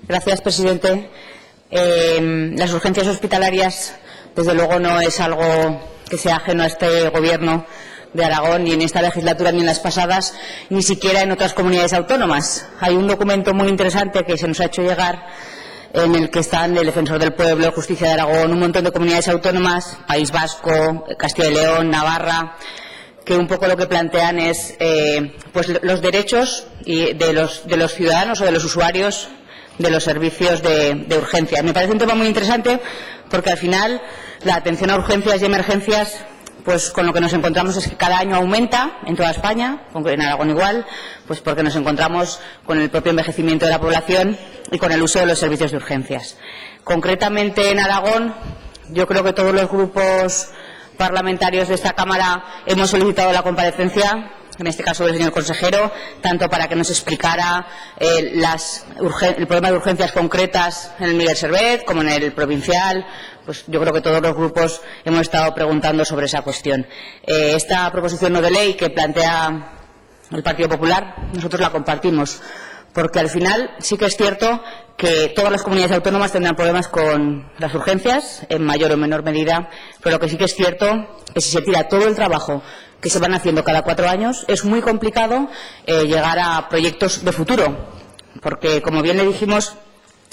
Gracias, presidente. Las urgencias hospitalarias, desde luego, no es algo que sea ajeno a este Gobierno de Aragón, ni en esta legislatura ni en las pasadas, ni siquiera en otras comunidades autónomas. Hay un documento muy interesante que se nos ha hecho llegar, en el que están el Defensor del Pueblo, Justicia de Aragón, un montón de comunidades autónomas, País Vasco, Castilla y León, Navarra, que un poco lo que plantean es pues los derechos de los ciudadanos o de los usuarios de los servicios de urgencia. Me parece un tema muy interesante porque al final la atención a urgencias y emergencias, pues con lo que nos encontramos es que cada año aumenta en toda España, en Aragón igual, pues porque nos encontramos con el propio envejecimiento de la población y con el uso de los servicios de urgencias. Concretamente en Aragón, yo creo que todos los grupos parlamentarios de esta Cámara hemos solicitado la comparecencia, en este caso del señor consejero, tanto para que nos explicara el problema de urgencias concretas en el Miguel Servet como en el provincial. Pues yo creo que todos los grupos hemos estado preguntando sobre esa cuestión. Esta proposición no de ley que plantea el Partido Popular, nosotros la compartimos, porque al final sí que es cierto que todas las comunidades autónomas tendrán problemas con las urgencias, en mayor o menor medida, pero lo que sí que es cierto es que si se tira todo el trabajo que se van haciendo cada 4 años, es muy complicado llegar a proyectos de futuro, porque, como bien le dijimos,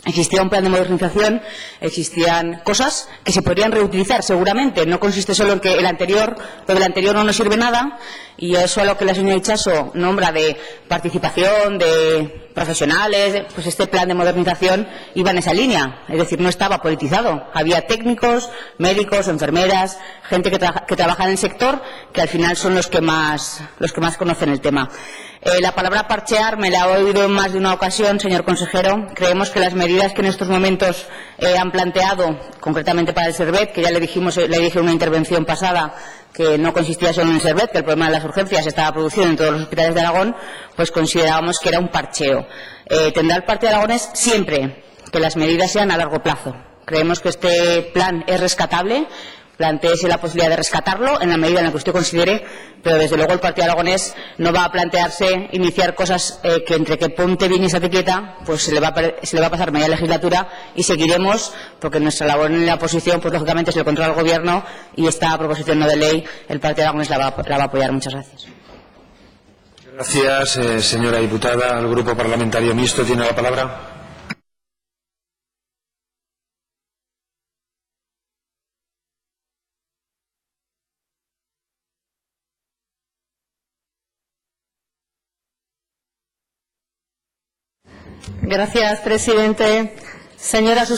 existía un plan de modernización, existían cosas que se podrían reutilizar seguramente. No consiste solo en que lo del anterior no nos sirve nada, y eso a lo que la señora Itxaso nombra de participación de profesionales, pues este plan de modernización iba en esa línea, es decir, no estaba politizado. Había técnicos, médicos, enfermeras, gente que trabaja en el sector, que al final son los que más conocen el tema. La palabra parchear me la he oído en más de una ocasión, señor consejero. Creemos que las medidas que en estos momentos han planteado, concretamente para el Servet, que ya le dije en una intervención pasada que no consistía solo en el Servet, que el problema de las urgencias estaba producido en todos los hospitales de Aragón, pues considerábamos que era un parcheo. Tendrá el Partido Aragonés siempre que las medidas sean a largo plazo. Creemos que este plan es rescatable. Plantéese la posibilidad de rescatarlo en la medida en la que usted considere, pero desde luego el Partido Aragonés no va a plantearse iniciar cosas que entre que ponte bien y estate quieta, pues se le va a pasar media legislatura, y seguiremos, porque nuestra labor en la oposición, pues lógicamente es el control al Gobierno, y esta proposición no de ley el Partido Aragonés la va a apoyar. Muchas gracias. Gracias, señora diputada. El Grupo Parlamentario Mixto tiene la palabra. Gracias, presidente. Señoras